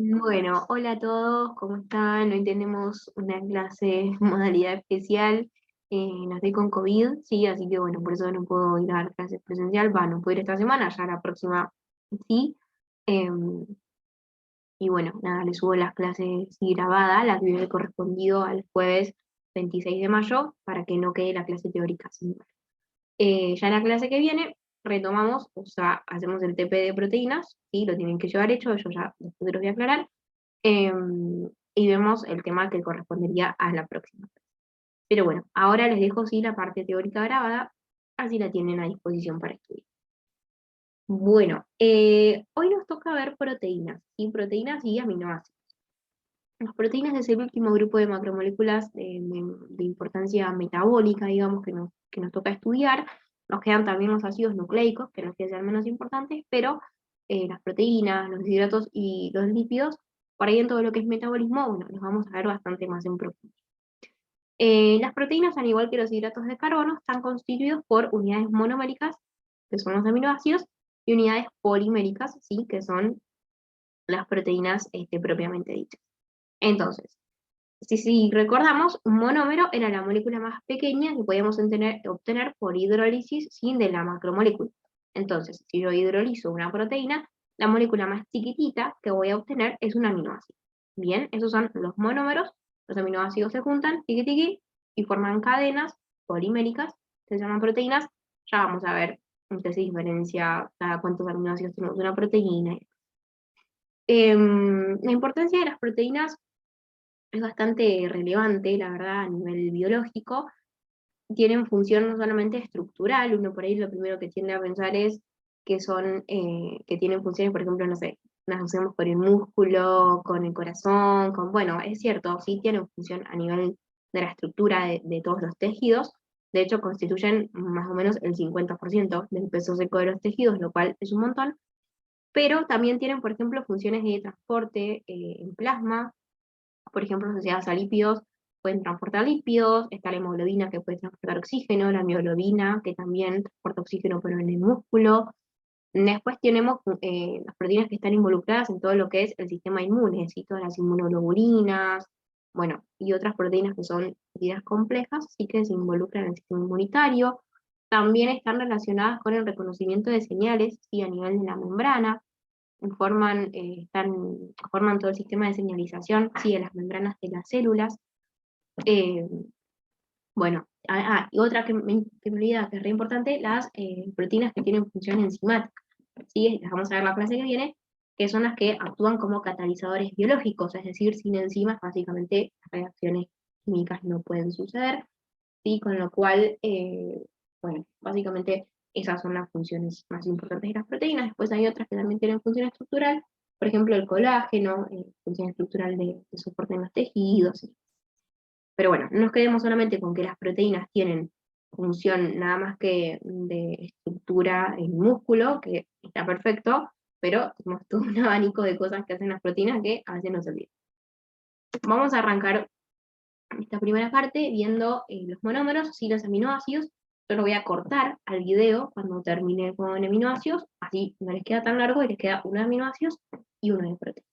Bueno, hola a todos, ¿cómo están? Hoy tenemos una clase modalidad especial. No estoy con COVID, sí, así que bueno, por eso no puedo ir a dar clases presencial. No puedo ir esta semana, ya la próxima sí. Em, y bueno, nada, les subo las clases sí, grabadas, las que hubiera correspondido al jueves 26 de mayo, para que no quede la clase teórica sin mal. Ya en la clase que viene retomamos, o sea, hacemos el TP de proteínas, sí, lo tienen que llevar hecho, yo ya después te los voy a aclarar. Y vemos el tema que correspondería a la próxima. Pero bueno, ahora les dejo sí la parte teórica grabada, así la tienen a disposición para estudiar. Bueno, hoy nos toca ver proteínas, ¿sí? Proteínas y aminoácidos. Las proteínas es el último grupo de macromoléculas de importancia metabólica, digamos, que nos toca estudiar. Nos quedan también los ácidos nucleicos, que no es que sean menos importantes, pero las proteínas, los hidratos y los lípidos, por ahí en todo lo que es metabolismo, bueno, los vamos a ver bastante más en profundidad. Las proteínas, al igual que los hidratos de carbono, están constituidos por unidades monoméricas, que son los aminoácidos, y unidades poliméricas, ¿sí? Que son las proteínas propiamente dichas. Entonces, si recordamos, un monómero era la molécula más pequeña que podíamos obtener por hidrólisis sin de la macromolécula. Entonces, si yo hidrolizo una proteína, la molécula más chiquitita que voy a obtener es un aminoácido. Bien, esos son los monómeros. Los aminoácidos se juntan, tiqui tiqui, y forman cadenas poliméricas, que se llaman proteínas. Ya vamos a ver en qué se diferencia cada cuántos aminoácidos tenemos de una proteína. La importancia de las proteínas es bastante relevante, la verdad, a nivel biológico. Tienen función no solamente estructural, uno por ahí lo primero que tiende a pensar es que son, que tienen funciones, por ejemplo, no sé, las usamos con el músculo, con el corazón, bueno, es cierto, sí tienen función a nivel de la estructura de todos los tejidos. De hecho, constituyen más o menos el 50% del peso seco de los tejidos, lo cual es un montón. Pero también tienen, por ejemplo, funciones de transporte en plasma, por ejemplo, asociadas a lípidos, pueden transportar lípidos. Está la hemoglobina que puede transportar oxígeno, la mioglobina que también transporta oxígeno pero en el músculo. Después tenemos las proteínas que están involucradas en todo lo que es el sistema inmune, ¿sí? Todas las inmunoglobulinas, bueno, y otras proteínas que son proteínas complejas, sí que se involucran en el sistema inmunitario. También están relacionadas con el reconocimiento de señales, ¿sí? A nivel de la membrana, forman todo el sistema de señalización, sí, de las membranas de las células. Eh, bueno, y otra que me olvidaba, que es re importante, las proteínas que tienen función enzimática. ¿Sí? Las vamos a ver la clase que viene, que son las que actúan como catalizadores biológicos, es decir, sin enzimas básicamente las reacciones químicas no pueden suceder, ¿sí? Con lo cual, bueno, básicamente esas son las funciones más importantes de las proteínas. Después hay otras que también tienen función estructural, por ejemplo el colágeno, función estructural de soporte en los tejidos. Pero bueno, no nos quedemos solamente con que las proteínas tienen función nada más que de estructura en músculo, que está perfecto, pero tenemos todo un abanico de cosas que hacen las proteínas que a veces nos olvidan. Vamos a arrancar esta primera parte viendo los monómeros y los aminoácidos. Yo lo voy a cortar al video cuando termine con aminoácidos, así no les queda tan largo y les queda uno de aminoácidos y uno de proteínas.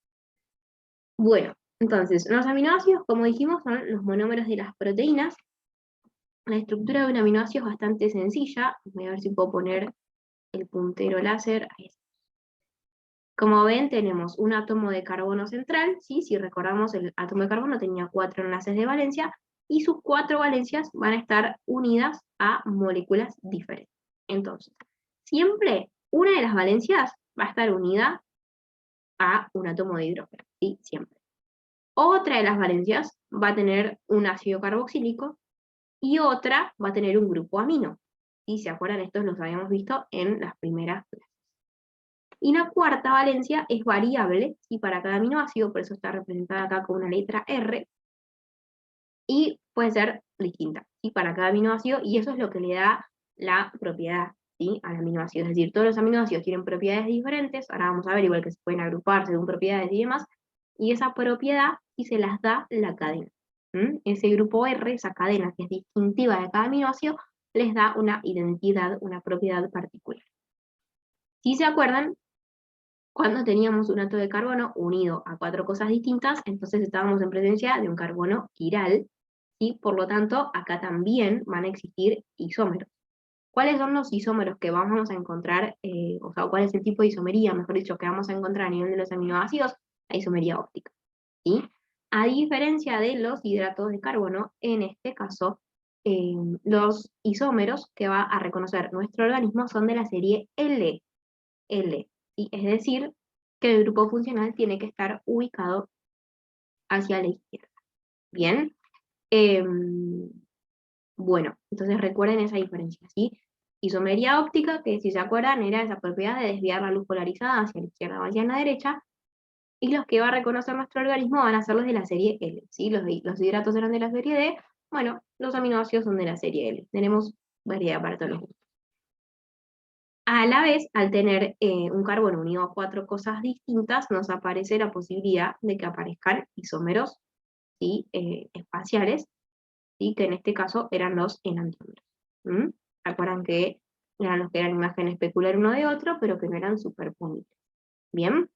Bueno, entonces, los aminoácidos, como dijimos, son los monómeros de las proteínas. La estructura de un aminoácido es bastante sencilla. Voy a ver si puedo poner el puntero láser. Ahí está. Como ven, tenemos un átomo de carbono central, ¿sí? Si recordamos, el átomo de carbono tenía 4 enlaces de valencia, y sus 4 valencias van a estar unidas a moléculas diferentes. Entonces, siempre una de las valencias va a estar unida a un átomo de hidrógeno, ¿sí? Siempre. Otra de las valencias va a tener un ácido carboxílico y otra va a tener un grupo amino. ¿Sí? ¿Se acuerdan? Estos los habíamos visto en las primeras clases. Y la cuarta valencia es variable, ¿sí? Para cada aminoácido, por eso está representada acá con una letra R, y puede ser distinta, ¿sí? Para cada aminoácido, y eso es lo que le da la propiedad, ¿sí? Al aminoácido. Es decir, todos los aminoácidos tienen propiedades diferentes, ahora vamos a ver igual que se pueden agrupar según propiedades y demás, y esa propiedad sí se las da la cadena. Ese grupo R, esa cadena que es distintiva de cada aminoácido, les da una identidad, una propiedad particular. Si se acuerdan, Cuando teníamos un átomo de carbono unido a 4 cosas distintas, entonces estábamos en presencia de un carbono quiral, y por lo tanto, acá también van a existir isómeros. ¿Cuáles son los isómeros que vamos a encontrar, o sea, cuál es el tipo de isomería, mejor dicho, que vamos a encontrar a nivel de los aminoácidos? La isomería óptica, ¿sí? A diferencia de los hidratos de carbono, en este caso, los isómeros que va a reconocer nuestro organismo son de la serie L, ¿sí? Es decir, que el grupo funcional tiene que estar ubicado hacia la izquierda. Bien, bueno, entonces recuerden esa diferencia, ¿sí? Isomería óptica, que si se acuerdan era esa propiedad de desviar la luz polarizada hacia la izquierda o hacia la derecha, y los que va a reconocer nuestro organismo van a ser los de la serie L, ¿sí? Los hidratos eran de la serie D, bueno, los aminoácidos son de la serie L. Tenemos variedad para todos los gustos. A la vez, al tener un carbono unido a 4 cosas distintas, nos aparece la posibilidad de que aparezcan isómeros, ¿sí? Espaciales, ¿sí? Que en este caso eran los enantiómeros. Recuerdan que eran los que eran imagen especular uno de otro, pero que no eran superponibles. ¿Bien?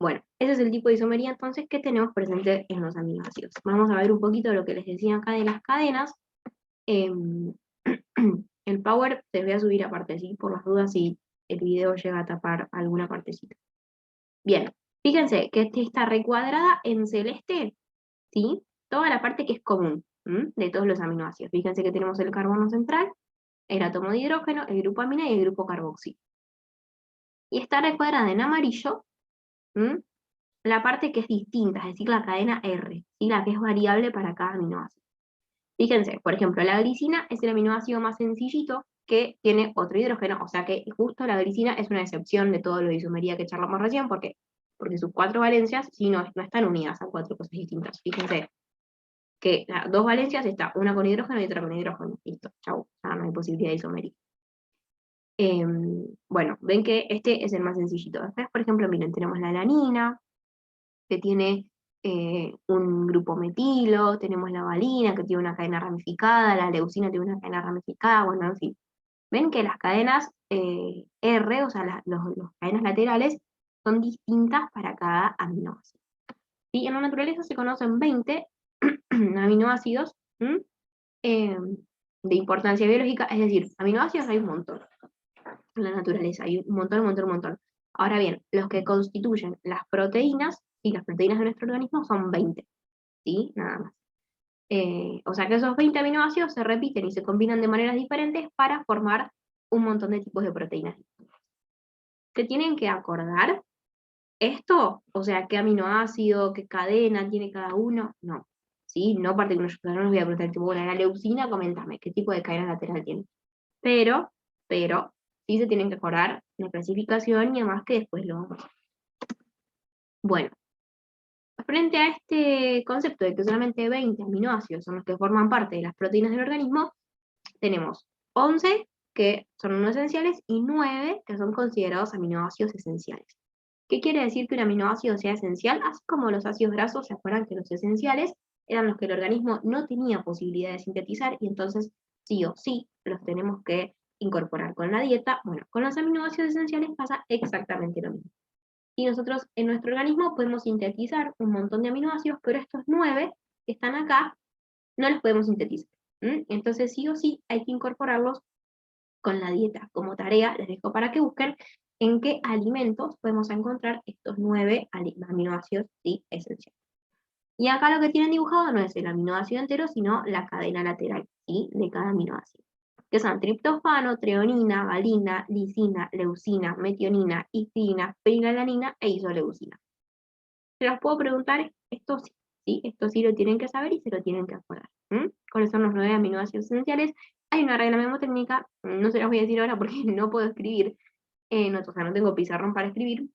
Bueno, ese es el tipo de isomería entonces que tenemos presente en los aminoácidos. Vamos a ver un poquito lo que les decía acá de las cadenas. Em, el power te voy a subir aparte, ¿sí? Por las dudas si el video llega a tapar alguna partecita. Bien, fíjense que está recuadrada en celeste, ¿sí? Toda la parte que es común de todos los aminoácidos. Fíjense que tenemos el carbono central, el átomo de hidrógeno, el grupo amina y el grupo carboxilo. Y está recuadrada en amarillo la parte que es distinta, es decir, la cadena R, ¿sí? La que es variable para cada aminoácido. Fíjense, por ejemplo, la glicina es el aminoácido más sencillito que tiene otro hidrógeno, o sea que justo la glicina es una excepción de todo lo de isomería que charlamos recién, porque sus 4 valencias sí no están unidas a 4 cosas distintas. Fíjense que las 2 valencias está una con hidrógeno y otra con hidrógeno. Listo, chau, ya no hay posibilidad de isomería. Bueno, ven que este es el más sencillito. Después, por ejemplo, miren, tenemos la alanina, que tiene un grupo metilo, tenemos la valina, que tiene una cadena ramificada, la leucina tiene una cadena ramificada, bueno, en fin. Ven que las cadenas R, o sea, las cadenas laterales, son distintas para cada aminoácido. ¿Sí? En la naturaleza se conocen 20 aminoácidos de importancia biológica, es decir, aminoácidos hay un montón en la naturaleza, hay un montón, un montón, un montón. Ahora bien, los que constituyen las proteínas, y las proteínas de nuestro organismo son 20, ¿sí? Nada más. O sea que esos 20 aminoácidos se repiten y se combinan de maneras diferentes para formar un montón de tipos de proteínas. ¿Se tienen que acordar esto? O sea, ¿qué aminoácido, qué cadena tiene cada uno? No. ¿Sí? No particular, yo no les voy a preguntar, tipo, bueno, la leucina, coméntame, ¿qué tipo de cadena lateral tiene? Pero, sí se tienen que acordar la clasificación y además que después lo vamos a ver. Bueno, frente a este concepto de que solamente 20 aminoácidos son los que forman parte de las proteínas del organismo, tenemos 11 que son no esenciales y 9 que son considerados aminoácidos esenciales. ¿Qué quiere decir que un aminoácido sea esencial? Así como los ácidos grasos, ¿se acuerdan que los esenciales eran los que el organismo no tenía posibilidad de sintetizar y entonces sí o sí los tenemos que incorporar con la dieta? Bueno, con los aminoácidos esenciales pasa exactamente lo mismo. Y nosotros en nuestro organismo podemos sintetizar un montón de aminoácidos, pero estos 9 que están acá no los podemos sintetizar. Entonces sí o sí hay que incorporarlos con la dieta. Como tarea les dejo para que busquen en qué alimentos podemos encontrar estos 9 aminoácidos sí, esenciales. Y acá lo que tienen dibujado no es el aminoácido entero, sino la cadena lateral, ¿sí? De cada aminoácido. Que son triptófano, treonina, valina, lisina, leucina, metionina, histidina, fenilalanina e isoleucina. Se los puedo preguntar, esto sí, ¿sí? Esto sí lo tienen que saber y se lo tienen que acordar. ¿Cuáles son los 9 aminoácidos esenciales? Hay una regla memotécnica, no se las voy a decir ahora porque no puedo escribir, o sea, no tengo pizarrón para escribir,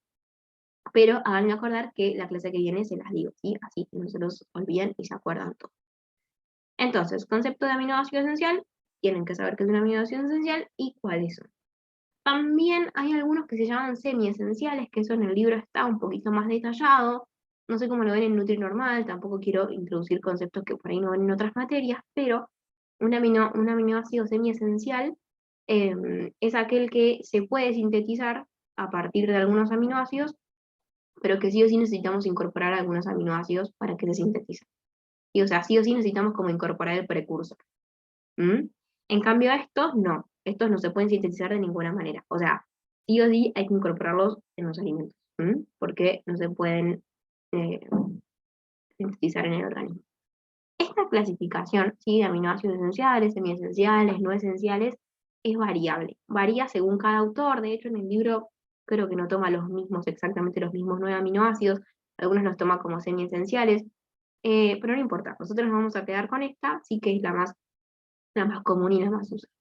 pero háganme acordar que la clase que viene se las digo, ¿sí? Así no se los olviden y se acuerdan todo. Entonces, concepto de aminoácido esencial, tienen que saber qué es un aminoácido esencial y cuáles son. También hay algunos que se llaman semiesenciales, que eso en el libro está un poquito más detallado. No sé cómo lo ven en NutriNormal, tampoco quiero introducir conceptos que por ahí no ven en otras materias, pero un aminoácido semiesencial es aquel que se puede sintetizar, a partir de algunos aminoácidos, pero que sí o sí necesitamos incorporar algunos aminoácidos para que se sinteticen. Y, o sea, sí o sí necesitamos como incorporar el precursor. ¿Mm? En cambio estos no se pueden sintetizar de ninguna manera. O sea, sí o sí hay que incorporarlos en los alimentos, porque no se pueden eh, sintetizar en el organismo. Esta clasificación, ¿sí?, de aminoácidos esenciales, semiesenciales, no esenciales, es variable. Varía según cada autor. De hecho, en el libro creo que no toma exactamente los mismos 9 aminoácidos. Algunos los toma como semiesenciales. Pero no importa. Nosotros nos vamos a quedar con esta, sí, que es la más común y la más usada.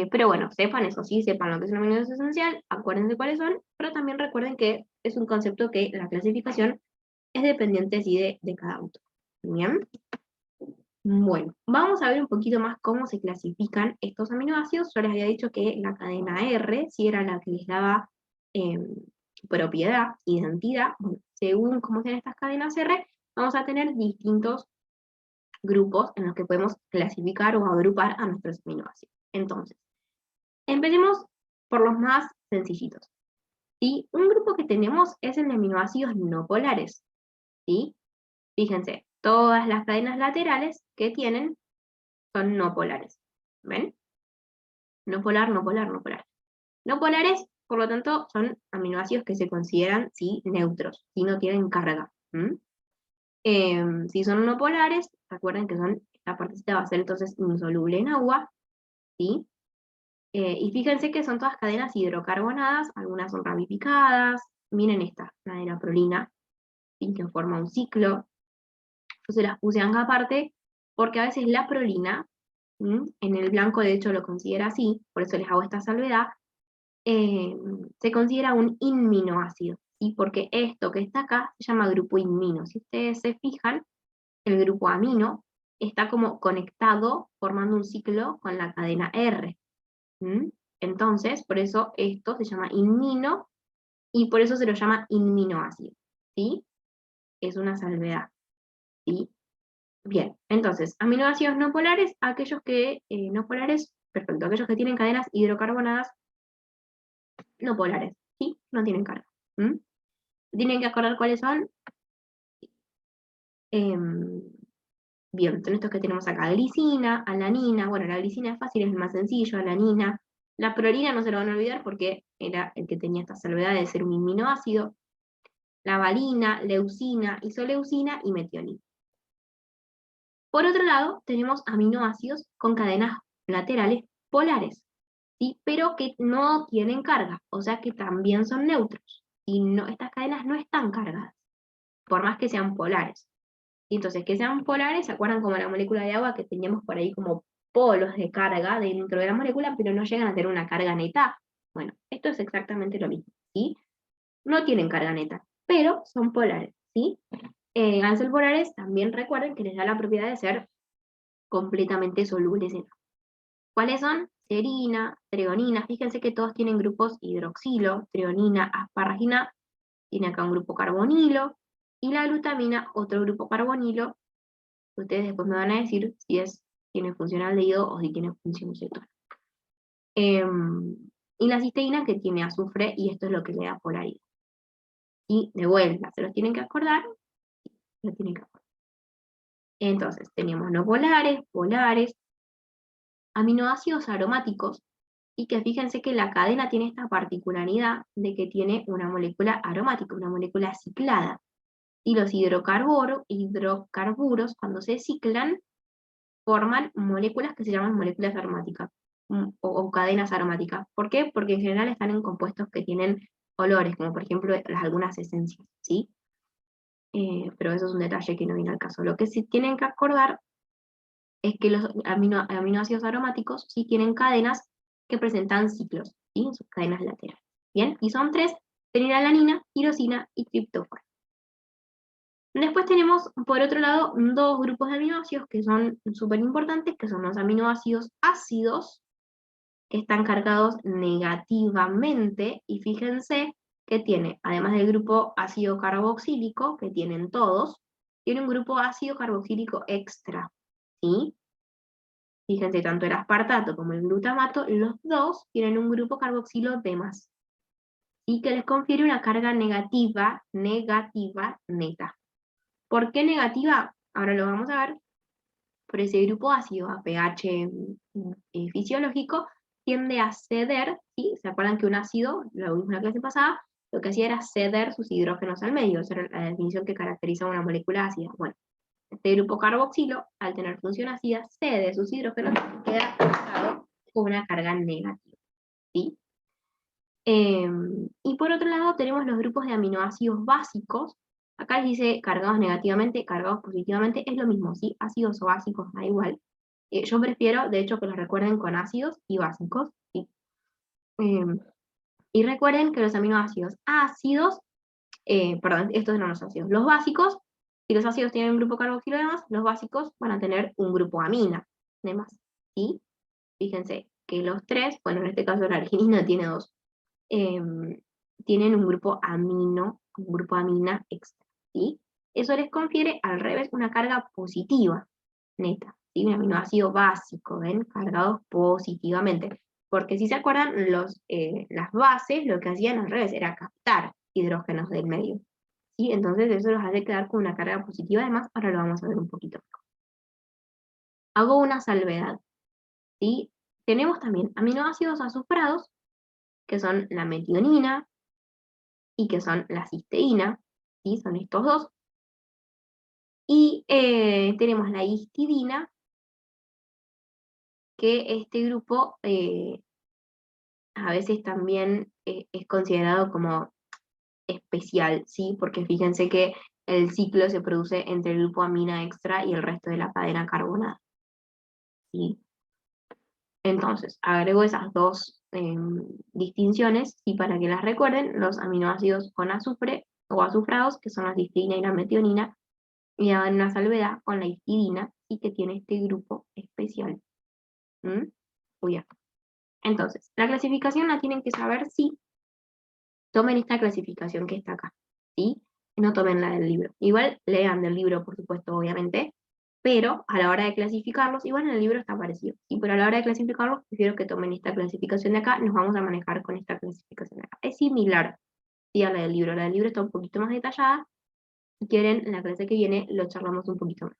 Pero bueno, sepan eso, sí, sepan lo que es un aminoácido esencial, acuérdense cuáles son, pero también recuerden que es un concepto que la clasificación es dependiente, sí, de cada autor. ¿Bien? Bueno, vamos a ver un poquito más cómo se clasifican estos aminoácidos. Yo les había dicho que la cadena R sí era la que les daba propiedad, identidad. Bueno, según cómo sean estas cadenas R, vamos a tener distintos grupos en los que podemos clasificar o agrupar a nuestros aminoácidos. Entonces, empecemos por los más sencillitos. ¿Sí? Un grupo que tenemos es el de aminoácidos no polares. ¿Sí? Fíjense, todas las cadenas laterales que tienen son no polares. ¿Ven? No polar, no polar, no polar. No polares, por lo tanto, son aminoácidos que se consideran, sí, neutros, si no tienen carga. Si son no polares, recuerden que esta partecita va a ser entonces insoluble en agua, ¿sí? Y fíjense que son todas cadenas hidrocarbonadas, algunas son ramificadas. Miren esta, la de la prolina, ¿sí?, que forma un ciclo. Yo se las puse acá aparte, porque a veces la prolina, en el blanco de hecho lo considera así, por eso les hago esta salvedad, se considera un inminoácido, ¿sí? Porque esto que está acá se llama grupo inmino. Si ustedes se fijan, el grupo amino está como conectado, formando un ciclo con la cadena R. Entonces, por eso esto se llama inmino, y por eso se lo llama inminoácido, ¿sí? Es una salvedad, ¿sí? Bien, entonces, aminoácidos no polares, aquellos que, no polares, perfecto, aquellos que tienen cadenas hidrocarbonadas no polares, ¿sí? No tienen carga. Tienen que acordar cuáles son. Em, Bien, son estos que tenemos acá: glicina, alanina. Bueno, la glicina es fácil, es el más sencillo. Alanina. La prolina no se lo van a olvidar porque era el que tenía esta salvedad de ser un aminoácido. La valina, leucina, isoleucina y metionina. Por otro lado, tenemos aminoácidos con cadenas laterales polares, ¿sí? Pero que no tienen carga, o sea que también son neutros. Y no, estas cadenas no están cargadas, por más que sean polares. Y entonces, que sean polares, ¿se acuerdan como la molécula de agua que teníamos por ahí como polos de carga dentro de la molécula, pero no llegan a tener una carga neta? Bueno, esto es exactamente lo mismo, ¿sí? No tienen carga neta, pero son polares, ¿sí? Al ser polares, también recuerden que les da la propiedad de ser completamente solubles en agua. ¿Cuáles son? Serina, treonina. Fíjense que todos tienen grupos hidroxilo, treonina, asparagina, tiene acá un grupo carbonilo, y la glutamina, otro grupo carbonilo. Ustedes después me van a decir si tiene función aldehído o si tiene función cetona. Y la cisteína, que tiene azufre, y esto es lo que le da polaridad. Y de vuelta, se los tienen que acordar. Lo tienen que acordar. Entonces, tenemos no polares, polares, aminoácidos aromáticos, y que fíjense que la cadena tiene esta particularidad de que tiene una molécula aromática, una molécula ciclada. Y los hidrocarburos, cuando se ciclan, forman moléculas que se llaman moléculas aromáticas, o cadenas aromáticas. ¿Por qué? Porque en general están en compuestos que tienen olores, como por ejemplo algunas esencias, ¿sí? Pero eso es un detalle que no viene al caso. Lo que sí tienen que acordar es que los aminoácidos aromáticos sí tienen cadenas que presentan ciclos, ¿sí?, en sus cadenas laterales. Bien, y son 3: fenilalanina, tirosina y triptófano. Después tenemos, por otro lado, 2 grupos de aminoácidos que son súper importantes, que son los aminoácidos ácidos, que están cargados negativamente, y fíjense que tiene, además del grupo ácido carboxílico, que tienen todos, tiene un grupo ácido carboxílico extra, ¿sí? Fíjense, tanto el aspartato como el glutamato, los dos tienen un grupo carboxilo de más. y que les confiere una carga negativa neta. ¿Por qué negativa? Ahora lo vamos a ver. Por ese grupo ácido a pH fisiológico tiende a ceder, ¿sí? ¿Se acuerdan que un ácido, lo vimos en la clase pasada, lo que hacía era ceder sus hidrógenos al medio? Esa era la definición que caracteriza una molécula ácida. Bueno, este grupo carboxilo, al tener función ácida, cede sus hidrógenos y queda cargado con una carga negativa, ¿sí? Y por otro lado tenemos los grupos de aminoácidos básicos. Acá les dice cargados negativamente, cargados positivamente, es lo mismo, ¿sí? Ácidos o básicos, da igual. Yo prefiero, de hecho, que los recuerden con ácidos y básicos, ¿sí? Y recuerden que los aminoácidos ácidos, perdón, estos eran los ácidos, los básicos, si los ácidos tienen un grupo carboxilo de más, los básicos van a tener un grupo amina de más, ¿sí? Fíjense que los tres, bueno, en este caso la arginina tiene dos, tienen un grupo amina extra, ¿sí? Eso les confiere al revés una carga positiva, neta, ¿sí? Un aminoácido básico, ¿ven? Cargados positivamente. Porque si se acuerdan, las bases lo que hacían al revés era captar hidrógenos del medio, ¿sí? Entonces eso los hace quedar con una carga positiva, además, ahora lo vamos a ver un poquito mejor. Hago una salvedad, ¿sí? Tenemos también aminoácidos azufrados, que son la metionina, y que son la cisteína, ¿sí? Son estos dos. Y tenemos la histidina, que este grupo a veces también es considerado como especial, ¿sí? Porque fíjense que el ciclo se produce entre el grupo amina extra y el resto de la cadena carbonada, ¿sí? Entonces, agrego esas dos distinciones, y para que las recuerden, los aminoácidos con azufre o azufrados, que son la cisteína y la metionina, y hagan una salvedad con la histidina, y que tiene este grupo especial. Muy bien. Entonces, la clasificación la tienen que saber si tomen esta clasificación que está acá, ¿sí? No tomen la del libro. Igual lean del libro, por supuesto, obviamente, pero a la hora de clasificarlos, igual en el libro está parecido, ¿sí? Pero a la hora de clasificarlos, prefiero que tomen esta clasificación de acá, nos vamos a manejar con esta clasificación de acá. Es similar, ¿sí? A la del libro. La del libro está un poquito más detallada. Si quieren, en la clase que viene lo charlamos un poquito más.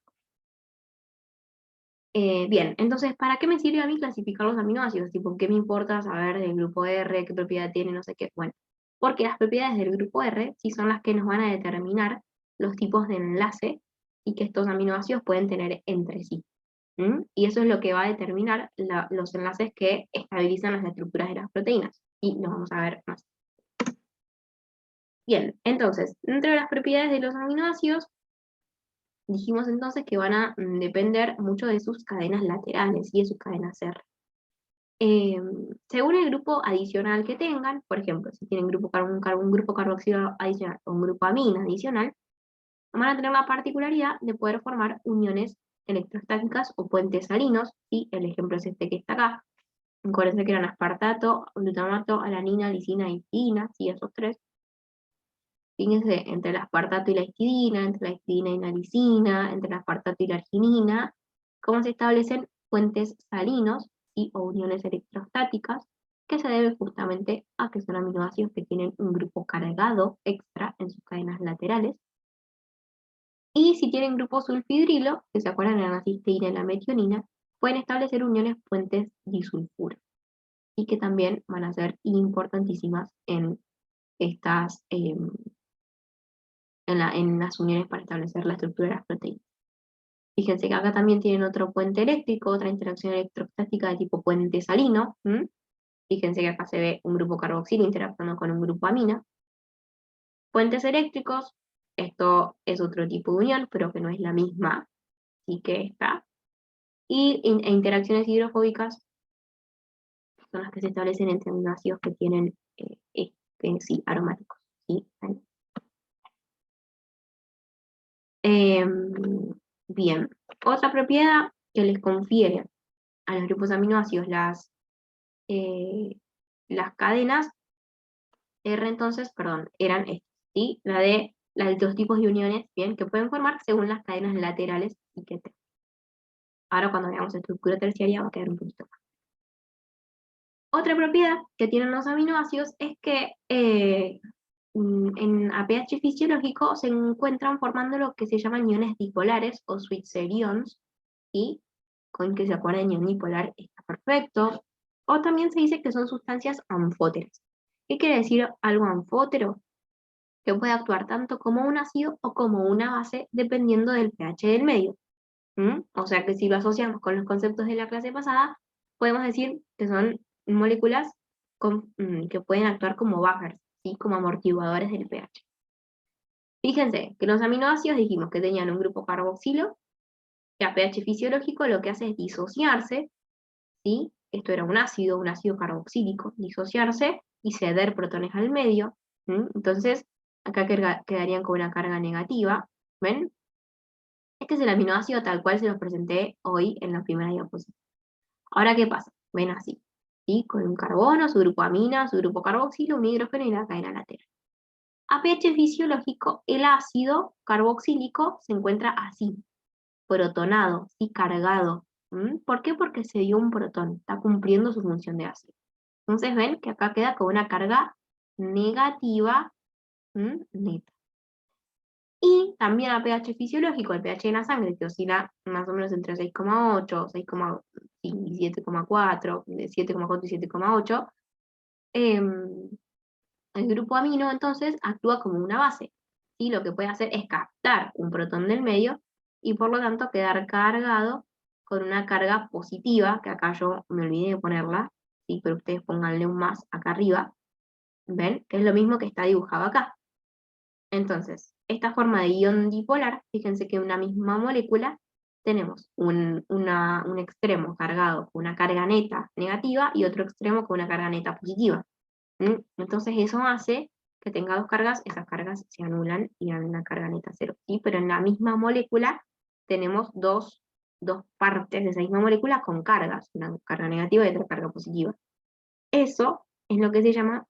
Bien, entonces, ¿para qué me sirve a mí clasificar los aminoácidos? Tipo, ¿qué me importa saber del grupo R, qué propiedad tiene, no sé qué? Bueno, porque las propiedades del grupo R sí son las que nos van a determinar los tipos de enlace y que estos aminoácidos pueden tener entre sí. Y eso es lo que va a determinar los enlaces que estabilizan las estructuras de las proteínas. Y lo vamos a ver más. Bien, entonces, dentro de las propiedades de los aminoácidos, dijimos entonces que van a depender mucho de sus cadenas laterales y de sus cadenas R. Según el grupo adicional que tengan, por ejemplo, si tienen un grupo carboxilo adicional o un grupo amina adicional, van a tener la particularidad de poder formar uniones electrostáticas o puentes salinos, y el ejemplo es este que está acá. Acuérdense que eran aspartato, glutamato, alanina, lisina y histidina, sí, esos tres. Fíjense, entre el aspartato y la histidina, entre la histidina y la lisina, entre el aspartato y la arginina, cómo se establecen puentes salinos o uniones electrostáticas, que se debe justamente a que son aminoácidos que tienen un grupo cargado extra en sus cadenas laterales. Y si tienen grupo sulfidrilo, que se acuerdan de la cisteína y la metionina, pueden establecer uniones puentes disulfuro, y que también van a ser importantísimas en estas en las uniones para establecer la estructura de las proteínas. Fíjense que acá también tienen otro puente eléctrico, otra interacción electrostática de tipo puente salino. Fíjense que acá se ve un grupo carboxilo interactuando con un grupo amina. Puentes eléctricos, esto es otro tipo de unión, pero que no es la misma, sí que esta. Y interacciones hidrofóbicas son las que se establecen entre aminoácidos que tienen sí, aromáticos. ¿Sí? Bien, otra propiedad que les confiere a los grupos aminoácidos las cadenas R, entonces, perdón, eran estas, ¿sí? La de los tipos de uniones, bien, que pueden formar según las cadenas laterales y que ahora cuando veamos estructura terciaria va a quedar un poquito más. Otra propiedad que tienen los aminoácidos es que a pH fisiológico se encuentran formando lo que se llaman iones dipolares o Switzer ions, ¿sí? Con que se acuerden ion dipolar está perfecto. O también se dice que son sustancias anfóteras. ¿Qué quiere decir algo anfótero? Que puede actuar tanto como un ácido o como una base dependiendo del pH del medio. O sea que si lo asociamos con los conceptos de la clase pasada, podemos decir que son moléculas que pueden actuar como buffers, ¿sí? Como amortiguadores del pH. Fíjense que los aminoácidos dijimos que tenían un grupo carboxilo, que a pH fisiológico lo que hace es disociarse, ¿sí? Esto era un ácido carboxílico, disociarse y ceder protones al medio. Entonces, acá quedarían con una carga negativa, ¿ven? Este es el aminoácido tal cual se los presenté hoy en la primera diapositiva. Ahora, ¿qué pasa? Ven así, ¿sí? Con un carbono, su grupo amina, su grupo carboxilo, un hidrógeno y la cadena lateral. A pH fisiológico, el ácido carboxílico se encuentra así, protonado, ¿sí? Cargado. ¿Por qué? Porque se dio un protón, está cumpliendo su función de ácido. Entonces ven que acá queda con una carga negativa neta. Y también a pH fisiológico, el pH de la sangre, que oscila más o menos entre 6,8, 6,5 y 7,4, de 7,4 y 7,8, el grupo amino entonces actúa como una base. ¿Sí? Lo que puede hacer es captar un protón del medio y por lo tanto quedar cargado con una carga positiva, que acá yo me olvidé de ponerla, ¿sí? Pero ustedes pónganle un más acá arriba, ¿ven? Que es lo mismo que está dibujado acá. Entonces, esta forma de ion dipolar, fíjense que en una misma molécula tenemos un extremo cargado con una carga neta negativa y otro extremo con una carga neta positiva. Entonces eso hace que tenga dos cargas, esas cargas se anulan y dan una carga neta cero, ¿sí? Pero en la misma molécula tenemos dos partes de esa misma molécula con cargas, una carga negativa y otra carga positiva. Eso es lo que se llama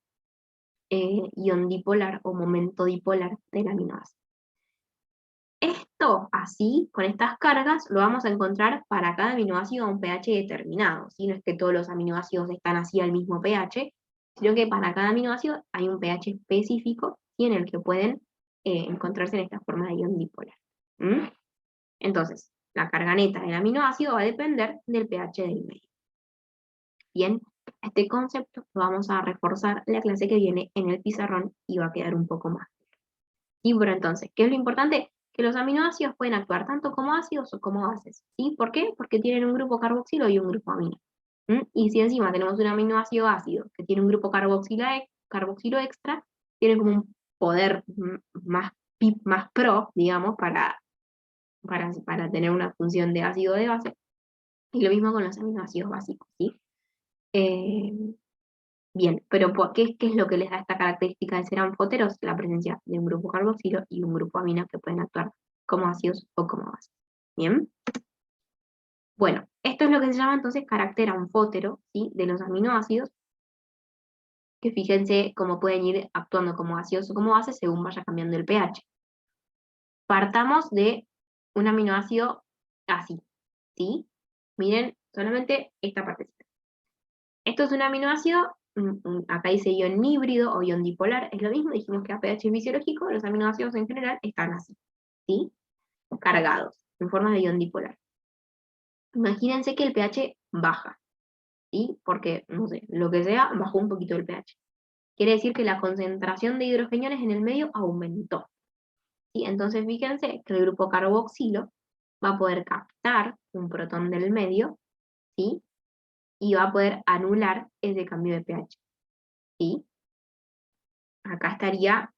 ion dipolar o momento dipolar del aminoácido. Esto, así, con estas cargas, lo vamos a encontrar para cada aminoácido a un pH determinado, ¿sí? No es que todos los aminoácidos están así al mismo pH, sino que para cada aminoácido hay un pH específico, ¿sí? En el que pueden encontrarse en esta forma de ion dipolar. Entonces, la carga neta del aminoácido va a depender del pH del medio. Bien, este concepto lo vamos a reforzar en la clase que viene en el pizarrón y va a quedar un poco más. Y bueno, entonces, ¿qué es lo importante? Que los aminoácidos pueden actuar tanto como ácidos o como bases. ¿Sí? ¿Por qué? Porque tienen un grupo carboxilo y un grupo amino. Y si encima tenemos un aminoácido ácido que tiene un grupo carboxilo extra, tiene como un poder más pro, digamos, para tener una función de ácido o de base. Y lo mismo con los aminoácidos básicos, ¿sí? Bien, pero ¿qué es lo que les da esta característica de ser anfóteros? La presencia de un grupo carboxilo y un grupo amino que pueden actuar como ácidos o como bases. Bien. Bueno, esto es lo que se llama entonces carácter anfótero, ¿sí? De los aminoácidos, que fíjense cómo pueden ir actuando como ácidos o como bases según vaya cambiando el pH. Partamos de un aminoácido así, ¿sí? Miren solamente esta partecita. Esto es un aminoácido, acá dice ion híbrido o ion dipolar, es lo mismo, dijimos que a pH fisiológico los aminoácidos en general están así, ¿sí? Cargados, en forma de ion dipolar. Imagínense que el pH baja, ¿sí? Porque, no sé, lo que sea, bajó un poquito el pH. Quiere decir que la concentración de hidrogeniones en el medio aumentó, ¿sí? Entonces fíjense que el grupo carboxilo va a poder captar un protón del medio, ¿sí? Y va a poder anular ese cambio de pH, ¿sí? Acá estaría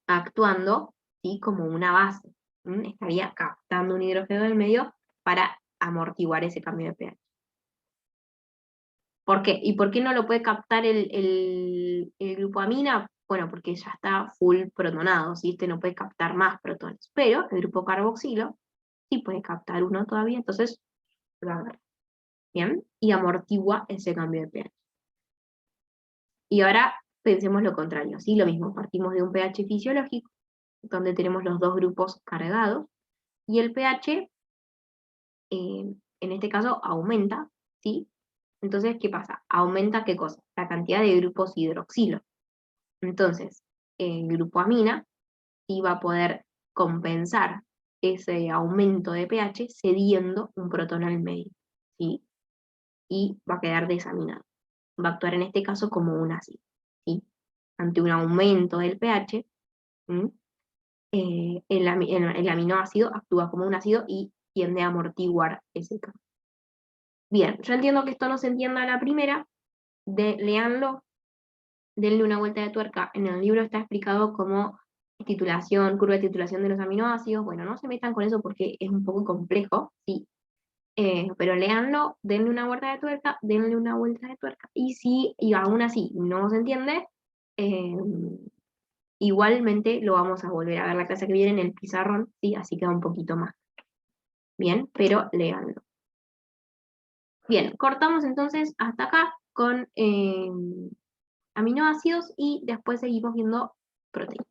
actuando, ¿sí? Como una base. Estaría captando un hidrógeno del medio para amortiguar ese cambio de pH. ¿Por qué? ¿Y por qué no lo puede captar el grupo amina? Bueno, porque ya está full protonado, ¿sí? Este no puede captar más protones. Pero el grupo carboxilo sí puede captar uno todavía, entonces lo agarra. ¿Bien? Y amortigua ese cambio de pH. Y ahora pensemos lo contrario, ¿sí? Lo mismo, partimos de un pH fisiológico, donde tenemos los dos grupos cargados, y el pH, en este caso, aumenta, ¿sí? Entonces, ¿qué pasa? Aumenta ¿qué cosa? La cantidad de grupos hidroxilo. Entonces, el grupo amina sí va a poder compensar ese aumento de pH cediendo un protón al medio, ¿sí? Y va a quedar desaminado. Va a actuar en este caso como un ácido, ¿sí? Ante un aumento del pH, ¿sí? El aminoácido actúa como un ácido y tiende a amortiguar ese cambio. Bien, yo entiendo que esto no se entienda a la primera, léanlo, denle una vuelta de tuerca. En el libro está explicado como titulación, curva de titulación de los aminoácidos. Bueno, no se metan con eso porque es un poco complejo, sí. Pero léanlo, denle una vuelta de tuerca, denle una vuelta de tuerca. Y si y aún así no se entiende, eh, igualmente lo vamos a volver a ver la clase que viene en el pizarrón, sí, así queda un poquito más. Bien, pero léanlo. Bien, cortamos entonces hasta acá con aminoácidos y después seguimos viendo proteínas.